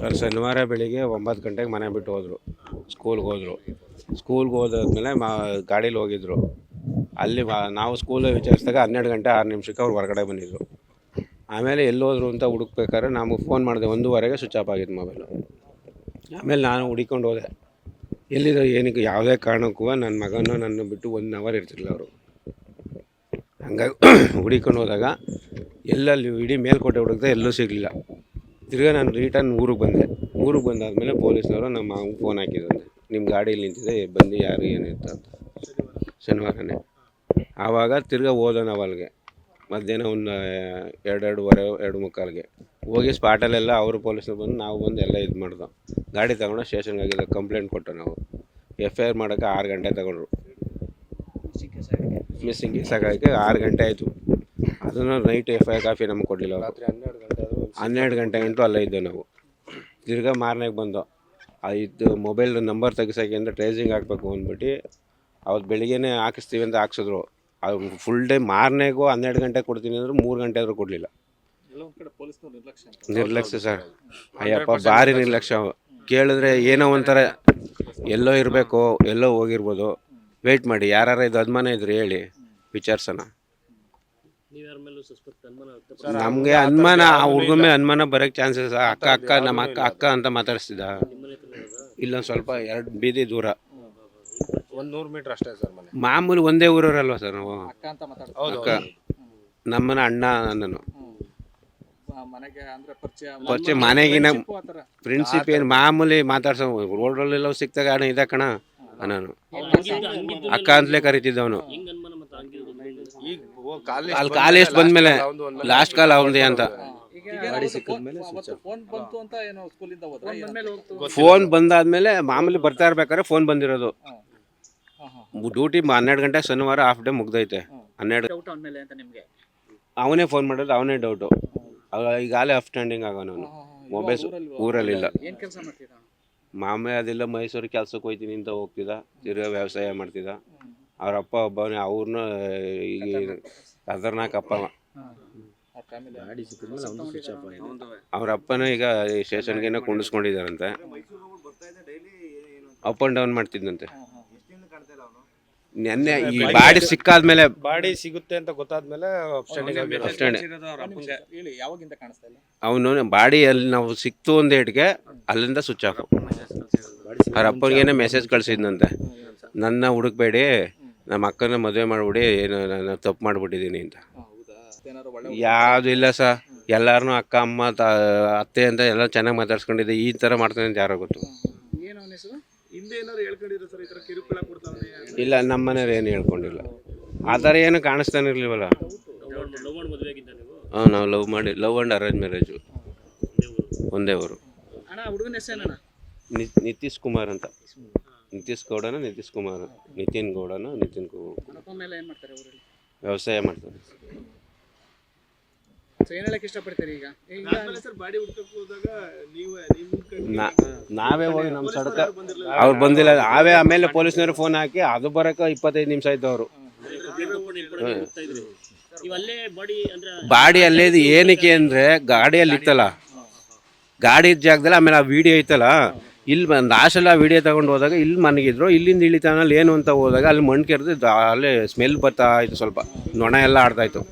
Sir ಶನಿವಾರ ಬೆಳಿಗ್ಗೆ 9 ಗಂಟೆಗೆ ಮನೆ ಬಿಟ್ಟು ಹೋದರು. ಸ್ಕೂಲ್ಗೆ ಹೋದಾದ್ಮೇಲೆ ಗಾಡೀಲಿ ಹೋಗಿದ್ರು. ಅಲ್ಲಿ ನಾವು ಸ್ಕೂಲಲ್ಲಿ ವಿಚಾರಿಸಿದಾಗ 12 ಗಂಟೆ 6 ನಿಮಿಷಕ್ಕೆ ಅವ್ರು ಹೊರಗಡೆ ಬಂದಿದ್ದರು. ಆಮೇಲೆ ಎಲ್ಲೋದ್ರು ಅಂತ ಹುಡುಕ್ಬೇಕಾದ್ರೆ ನಮಗೆ ಫೋನ್ ಮಾಡಿದೆ, 1:15ಗೆ ಸ್ವಿಚ್ ಆಫ್ ಆಗಿದ್ದು ಮೊಬೈಲು. ಆಮೇಲೆ ನಾನು ಹುಡುಕೊಂಡು ಹೋದೆ, ಎಲ್ಲಿದ್ರು ಏನಕ್ಕೆ ಯಾವುದೇ ಕಾರಣಕ್ಕೂ ನನ್ನ ಮಗನ ನನ್ನ ಬಿಟ್ಟು 1 ಅವರ್ ಇರ್ತಿರಲಿಲ್ಲ ಅವರು. ಹಂಗಾಗಿ ಹುಡುಕೊಂಡು ಹೋದಾಗ ಎಲ್ಲಲ್ಲಿ ಇಡೀ ಮೇಲ್ಕೋಟೆ ಹುಡುಕ್ದೆ ಎಲ್ಲೂ ಸಿಗಲಿಲ್ಲ. ತಿರ್ಗಾ ನಾನು ರಿಟರ್ನ್ ಊರಿಗೆ ಬಂದಾದಮೇಲೆ ಪೊಲೀಸ್ನವರು ನಮ್ಮ ಮಾವನಿಗೆ ಫೋನ್ ಹಾಕಿದಂತೆ, ನಿಮ್ಮ ಗಾಡೀಲಿ ನಿಂತಿದೆ ಬಂದು ಯಾರು ಏನಿತ್ತು ಅಂತ. ಶನಿವಾರನೇ ಆವಾಗ ತಿರ್ಗಾ ಹೋದ ನಾವು ಅಲ್ಲಿಗೆ ಮಧ್ಯಾಹ್ನ ಒಂದು 2:30 ಹೋಗಿ ಸ್ಪಾಟಲ್ಲೆಲ್ಲ ಅವರು ಪೊಲೀಸ್ನವ್ರು ಬಂದು ನಾವು ಬಂದು ಎಲ್ಲ ಇದು ಮಾಡ್ದೋ. ಗಾಡಿ ತಗೊಂಡು ಸ್ಟೇಷನ್ಗೆ ಆಗಿದ್ದ ಕಂಪ್ಲೇಂಟ್ ಕೊಟ್ಟು ನಾವು FIR ಮಾಡೋಕ್ಕೆ 6 ಗಂಟೆ ತಗೊಂಡ್ರು. ಮಿಸ್ಸಿಂಗ್ ಸಾಕಾಗಕ್ಕೆ 6 ಗಂಟೆ ಆಯಿತು. ಅದನ್ನು ನೈಟ್ FIR ಕಾಫಿ ನಮಗೆ ಕೊಡಲಿಲ್ಲ. ರಾತ್ರಿ 12 ಗಂಟೆ ಗಂಟು ಅಲ್ಲೇ ಇದ್ದೆವು ನಾವು. ತಿರ್ಗಾ ಮಾರನೆಗೆ ಬಂದು ಇದು ಮೊಬೈಲ್ ನಂಬರ್ ತೆಗಿಸೋಕೆ ಅಂತ ಟ್ರೇಸಿಂಗ್ ಹಾಕಬೇಕು ಅಂದ್ಬಿಟ್ಟು ಅವತ್ತು ಬೆಳಿಗ್ಗೆನೇ ಹಾಕಿಸ್ತೀವಿ ಅಂತ ಹಾಕ್ಸಿದ್ರು. ಅದು ಫುಲ್ ಡೇ ಮಾರನೆಗೂ 12 ಗಂಟೆ ಕೊಡ್ತೀನಿ ಅಂದ್ರೆ 3 ಗಂಟೆ ಆದರೂ ಕೊಡಲಿಲ್ಲ. ನಿರ್ಲಕ್ಷ್ಯ ಸರ್, ಅಯ್ಯಪ್ಪ ಭಾರಿ ನಿರ್ಲಕ್ಷ್ಯ. ಕೇಳಿದ್ರೆ ಏನೋ ಒಂಥರ ಎಲ್ಲೋ ಇರಬೇಕು, ಎಲ್ಲೋ ಹೋಗಿರ್ಬೋದು, ವೆಯ್ಟ್ ಮಾಡಿ, ಯಾರು ಇದು ಅನುಮಾನ ಇದ್ರೆ ಹೇಳಿ ವಿಚಾರಿಸೋಣ. ನಮಗೆ ಅನುಮಾನ, ಆ ಹುಡುಗ ಮೇಲೆ ಅನುಮಾನ ಬರೋಕ್ಕೆ ಚಾನ್ಸಸ್. ಅಕ್ಕ ನಮ್ಮ ಅಕ್ಕ ಅಂತ ಮಾತಾಡಿಸ್ತಿದ್ದ. ಇಲ್ಲೊಂದು ಸ್ವಲ್ಪ 2 ಬೀದಿ ದೂರ, 100 ಮೀಟರ್ ಅಷ್ಟೇ ಸರ್ ಮನೆ. ಮಾಮೂಲಿ ಒಂದೇ ಊರವರಲ್ವ ಸರ್ ನಾವು. ಅಕ್ಕ ನಮ್ಮನ ಅಣ್ಣ ನಾನು ಪರಿಚಯ ಮನೆಗಿನ ಪ್ರಿನ್ಸಿಪ್ ಏನು ಮಾಮೂಲಿ ಮಾತಾಡ್ಸೋ ರೋಡಲ್ಲೆಲ್ಲ ಸಿಕ್ತಾಗ ಅಣ್ಣ ಇದೆ ಕಣ ನಾನು ಅಕ್ಕ ಅಂತಲೇ ಕರಿತಿದ್ದವನು. ಅಲ್ಲಿ ಕಾಲೇಜ್ ಬಂದ್ಮೇಲೆ ಲಾಸ್ಟ್ ಕಾಲ್ ಅವನದೇ ಅಂತ ಫೋನ್ ಬಂದಾದ್ಮೇಲೆ ಮಾಮೂಲಿ ಬರ್ತಾ ಇರ್ಬೇಕಾದ್ರೆ ಫೋನ್ ಬಂದಿರೋದು. ಡ್ಯೂಟಿ 12 ಗಂಟೆ ಶನಿವಾರ ಹಾಫ್ ಡೇ ಮುಗ್ದೈತೆ. 12 ಅವನೇ ಫೋನ್ ಮಾಡೋದು, ಅವನೇ ಡೌಟು. ಈಗಾಗಲೇ ಅಪ್ ಸ್ಟ್ಯಾಂಡಿಂಗ್ ಆಗೋನು. ಮೊಬೈಲ್ ಊರಲ್ಲಿಲ್ಲ, ಮಾಮೂಲಿ ಅದೆಲ್ಲ ಮೈಸೂರು ಕೆಲ್ಸಕ್ಕೆ ಹೋಗ್ತೀನಿ ಅಂತ ಹೋಗ್ತಿದ್ದ. ತಿರ್ಗಾ ವ್ಯವಸಾಯ ಮಾಡ್ತಿದ್ದ. ಅವ್ರ ಅಪ್ಪ ಒಬ್ಬನೇ, ಅವ್ರನ್ನ ಈಗ ಖತರ್ನಾಕ್ ಅಪ್ಪ. ಅವ್ರ ಅಪ್ಪನ ಈಗ ಸ್ಟೇಷನ್ಗೇನೋ ಕುಂಡಿಸ್ಕೊಂಡಿದ್ದಾರಂತೆ. ಅಪ್ ಆ್ಯಂಡ್ ಡೌನ್ ಮಾಡ್ತಿದ್ದಂತೆ. ನೆನ್ನೆ ಈ ಬಾಡಿ ಸಿಕ್ಕಾದ್ಮೇಲೆ, ಬಾಡಿ ಸಿಗುತ್ತೆ ಅಂತ ಗೊತ್ತಾದ್ಮೇಲೆ ಅವನು ಬಾಡಿಯಲ್ಲಿ ನಾವು ಸಿಕ್ತು ಒಂದು ಏಟ್ಗೆ ಅಲ್ಲಿಂದ ಸ್ವಿಚ್ ಆಫ್. ಅವ್ರ ಅಪ್ಪನಿಗೇನೆ ಮೆಸೇಜ್ ಕಳಿಸಿದ್ನಂತೆ, ನನ್ನ ಹುಡುಕ್ಬೇಡಿ, ನಮ್ಮ ಅಕ್ಕನ ಮದುವೆ ಮಾಡಿಬಿಡಿ, ಏನು ನಾನು ತಪ್ಪು ಮಾಡಿಬಿಟ್ಟಿದ್ದೀನಿ ಅಂತ. ಯಾವುದು ಇಲ್ಲ ಸರ್, ಎಲ್ಲಾರನ್ನೂ ಅಕ್ಕ ಅಮ್ಮ ಅತ್ತೆ ಅಂತ ಎಲ್ಲ ಚೆನ್ನಾಗಿ ಮಾತಾಡ್ಸ್ಕೊಂಡಿದ್ದೆ. ಈ ಥರ ಮಾಡ್ತಾನೆ ಅಂತ ಯಾರೋ ಗೊತ್ತು. ಇಲ್ಲ, ನಮ್ಮ ಮನೆಯವ್ರು ಏನು ಹೇಳ್ಕೊಂಡಿಲ್ಲ. ಆ ಥರ ಏನು ಕಾಣಿಸ್ತಾನೆ ಇರಲಿಲ್ವಲ್ಲ. ಹಾಂ, ನಾವು ಲವ್ ಆ್ಯಂಡ್ ಅರೇಂಜ್ ಮ್ಯಾರೇಜು. ಒಂದೇ ಊರು. ನಿತೀಶ್ ಕುಮಾರ್ ಅಂತ. ನಿತೀಶ್ ಗೌಡನ ನಿತೀಶ್ ಕುಮಾರ್, ನಿತಿನ್ ಗೌಡನ ನಿತಿನ್ ವ್ಯವಸಾಯ ಮಾಡ್ತಾರೆ. ನಾವೇ ಹೋಗಿ ನಮ್ಮ ಸಡಕ ಅವ್ರು ಬಂದಿಲ್ಲ. ಆಮೇಲೆ ಪೊಲೀಸ್ನವ್ರಿಗೆ ಫೋನ್ ಹಾಕಿ ಅದು ಬರೋಕೆ 25 ನಿಮಿಷ ಆಯ್ತು. ಅವರು ಬಾಡಿ ಅಲ್ಲೇ ಏನಕ್ಕೆ ಅಂದರೆ ಗಾಡಿಯಲ್ಲಿ ಇತ್ತಲ್ಲ, ಗಾಡಿ ಜಾಗದಲ್ಲಿ ಆಮೇಲೆ ಆ ವಿಡಿಯೋ ಐತಲ್ಲ, ಇಲ್ಲಿ ಲಾಸ್ಟೆಲ್ಲ ವಿಡಿಯೋ ತಗೊಂಡು ಹೋದಾಗ ಇಲ್ಲಿ ಮನಗಿದ್ರು. ಇಲ್ಲಿಂದ ಇಳಿತಾನಲ್ಲಿ ಏನು ಅಂತ ಹೋದಾಗ ಅಲ್ಲಿ ಮಣ್ಣು ಕೆರೆದು ಅಲ್ಲೇ ಸ್ಮೆಲ್ ಬರ್ತಾ ಇತ್ತು, ಸ್ವಲ್ಪ ನೊಣ ಎಲ್ಲ ಆಡ್ತಾಯಿತ್ತು.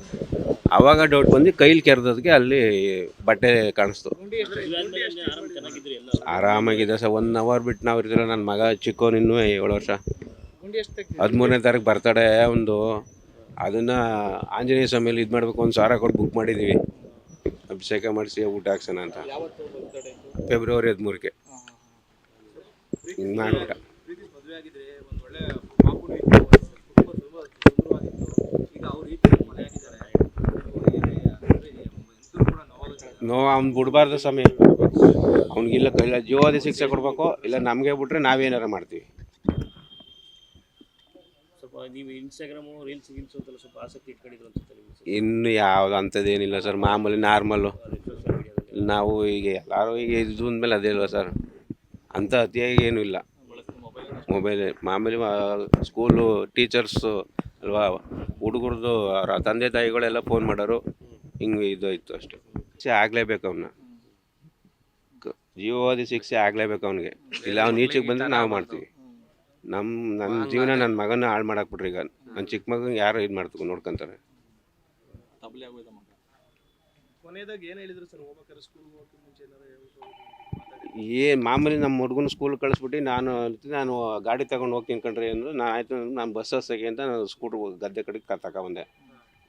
ಆವಾಗ ಡೌಟ್ ಬಂದು ಕೈಲಿ ಕೆರೆದೋದಕ್ಕೆ ಅಲ್ಲಿ ಬಟ್ಟೆ ಕಾಣಿಸ್ತು. ಆರಾಮಾಗಿದೆ ಸರ್. 1 ಅವರ್ ಬಿಟ್ಟು ನಾವು ಇರ್ತಿಲ್ಲ. ನನ್ನ ಮಗ ಚಿಕ್ಕವನು, ಇನ್ನೂ 7 ವರ್ಷ. 13ನೇ ತಾರೀಕು ಬರ್ತಡೆ ಒಂದು. ಅದನ್ನು ಆಂಜನೇಯ ಸ್ವಾಮಿಯಲ್ಲಿ ಇದು ಮಾಡಬೇಕು, 1,000 ಕೊಟ್ಟು ಬುಕ್ ಮಾಡಿದ್ದೀವಿ. ಅಭಿಷೇಕ ಮಾಡಿಸಿ ಊಟ ಹಾಕ್ಸೋಣ ಅಂತ. ಫೆಬ್ರವರಿ 13ಕ್ಕೆ ಹಿಂಗೆ ಮಾಡಿಬಿಟ್ಟ. ಅವ್ನು ಬಿಡಬಾರ್ದು ಸ್ವಾಮಿ. ಅವ್ನಿಗಿಲ್ಲ ಜೀವಾದಿ ಶಿಕ್ಷೆ ಕೊಡಬೇಕು, ಇಲ್ಲ ನಮಗೆ ಬಿಟ್ರೆ ನಾವೇನಾರ ಮಾಡ್ತೀವಿ. ಇನ್ನು ಯಾವುದು ಅಂಥದ್ದೇನಿಲ್ಲ ಸರ್, ಮಾಮೂಲಿ ನಾರ್ಮಲ್ಲು. ನಾವು ಈಗ ಎಲ್ಲರೂ ಈಗ ಇದು ಅಂದಮೇಲೆ ಅದೇ ಇಲ್ವ ಸರ್, ಅಂಥ ಅತಿಯಾಗಿ ಏನೂ ಇಲ್ಲ. ಮೊಬೈಲ್ ಮಾಮೂಲಿ ಸ್ಕೂಲು ಟೀಚರ್ಸು ಅಲ್ವಾ, ಹುಡುಗರದು ಅವರ ತಂದೆ ತಾಯಿಗಳೆಲ್ಲ ಫೋನ್ ಮಾಡೋರು, ಹಿಂಗೆ ಇದು ಇತ್ತು ಅಷ್ಟೇ. ಆಗಲೇಬೇಕು ಅವನ್ನ. ಜೀವಾವಧಿ ಶಿಕ್ಷೆ ಆಗಲೇಬೇಕು ಅವನಿಗೆ. ಇಲ್ಲ ಅವ್ನು ಈಚೆಗೆ ಬಂದರೆ ನಾವು ಮಾಡ್ತೀವಿ. ನನ್ನ ಜೀವನ ನನ್ನ ಮಗನ ಹಾಳು ಮಾಡಾಕ್ಬಿಟ್ರಿ. ಈಗ ನನ್ನ ಚಿಕ್ಕ ಮಗನಿಗೆ ಯಾರು ಇದು ಮಾಡ್ತೀವಿ ನೋಡ್ಕೊಂತಾರೆ. ತಬ್ಲೆ ಆಗೋಯ್ತ ಮಗ. ಕೊನೆಯದಾಗಿ ಏನು ಹೇಳಿದ್ರು ಸರ್ ಹೋಗ್ಬೇಕಾದ್ರೆ ಸ್ಕೂಲ್ಗೆ ಹೋಗೋಕ್ಕೆ ಮುಂಚೆ ಮಾಮೂಲಿ ನಮ್ಮ ಹುಡುಗನ ಸ್ಕೂಲ್ ಕಳಿಸ್ಬಿಟ್ಟು ನಾನು ಗಾಡಿ ತಗೊಂಡು ಹೋಗ್ತೀನಿ ಕಣ್ರಿ ಅಂದರು. ನಾನು ಆಯಿತು ನಾನು ಬಸ್ ಹಸ್ಸಕ್ಕೆ ಅಂತ ನಾನು ಸ್ಕೂಟ್ರ್ ಗದ್ದೆ ಕಡೆಗೆ ತಗೊಂಬಂದೆ.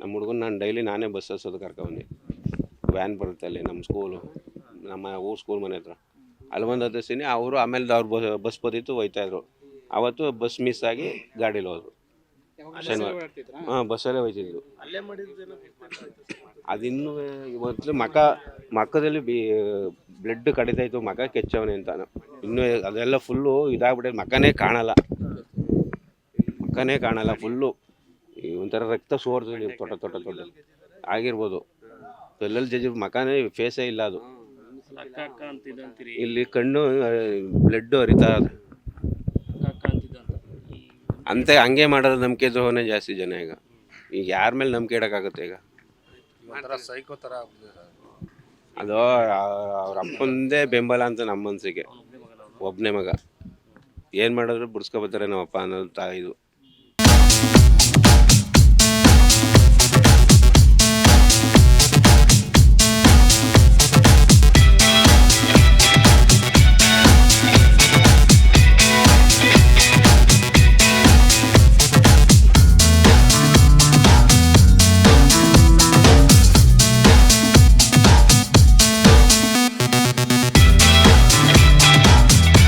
ನಮ್ಮ ಹುಡುಗನ ನಾನು ಡೈಲಿ ನಾನೇ ಬಸ್ ಹಸೋದು ಕರ್ಕೊಬಂದೆ. ವ್ಯಾನ್ ಬರುತ್ತೆ ಅಲ್ಲಿ ನಮ್ಮ ಸ್ಕೂಲು, ನಮ್ಮ ಊರು ಸ್ಕೂಲ್ ಮನೆ ಹತ್ರ. ಅಲ್ಲಿ ಒಂದು ಹತ್ತಿಸ್ತೀನಿ. ಅವರು ಆಮೇಲೆ ಅವ್ರು ಬಸ್ ಬಂದಿತ್ತು ಹೋಯ್ತಾಯಿದ್ರು. ಆವತ್ತು ಬಸ್ ಮಿಸ್ ಆಗಿ ಗಾಡೀಲಿ ಹೋದ್ರು ಶನಿವಾರ. ಹಾಂ, ಬಸ್ಸಲ್ಲೇ ಹೋಯ್ತಿದ್ರು. ಅಲ್ಲೇ ಮಾಡಿದ್ದೇನೋ ಅದಿನ್ನೂ ಮೊದಲು ಮಕ್ಕದಲ್ಲಿ ಬ್ಲಡ್ ಕಡಿತಾಯಿತ್ತು, ಮಕ ಕೆಚ್ಚವನೆ ಅಂತ. ಇನ್ನೂ ಅದೆಲ್ಲ ಫುಲ್ಲು ಇದಾಗ್ಬಿಟ್ಟೆ. ಮಕನೇ ಕಾಣಲ್ಲ ಫುಲ್ಲು. ಒಂಥರ ರಕ್ತ ಸೋರ್ದು ತೊಟ್ಟ ಆಗಿರ್ಬೋದು. ಎಲ್ಲೆಲ್ಲಿ ಜಜ್ಜಿ ಮಕನೇ ಫೇಸೇ ಇಲ್ಲ ಅದು. ಅಕ್ಕ ಅಕ್ಕ ಅಂತಿದ್ದ ಅಂತೀರಿ, ಇಲ್ಲಿ ಕಣ್ಣು ಬ್ಲಡ್ ಹರಿತಾ ಇದೆ. ಅಕ್ಕ ಅಂತಿದ್ದ ಅಂತ ಹಂಗೆ ಮಾಡೋದು. ನಂಬಿಕೆ ದ್ರೋಹನೇ ಜಾಸ್ತಿ ಜನ ಈಗ ಯಾರ ಮೇಲೆ ನಂಬಿಕೆ ಇಡೋಕ್ಕಾಗುತ್ತೆ ಈಗ? ಒಂಥರ ಸೈಕೋ ಥರ ಆಗ್ಬಿಟ್ಟಿದೆ ಸರ್. ಅದು ಅವ್ರ ಅಪ್ಪಂದೇ ಬೆಂಬಲ ಅಂತ ನಮ್ಮ ಮನಸ್ಸಿಗೆ. ಒಬ್ಬನೇ ಮಗ ಏನು ಮಾಡಿದ್ರು ಬಿಡಿಸ್ಕೊಬತ್ತಾರೆ ನಮ್ಮಪ್ಪ ಅನ್ನೋದು ಇದು.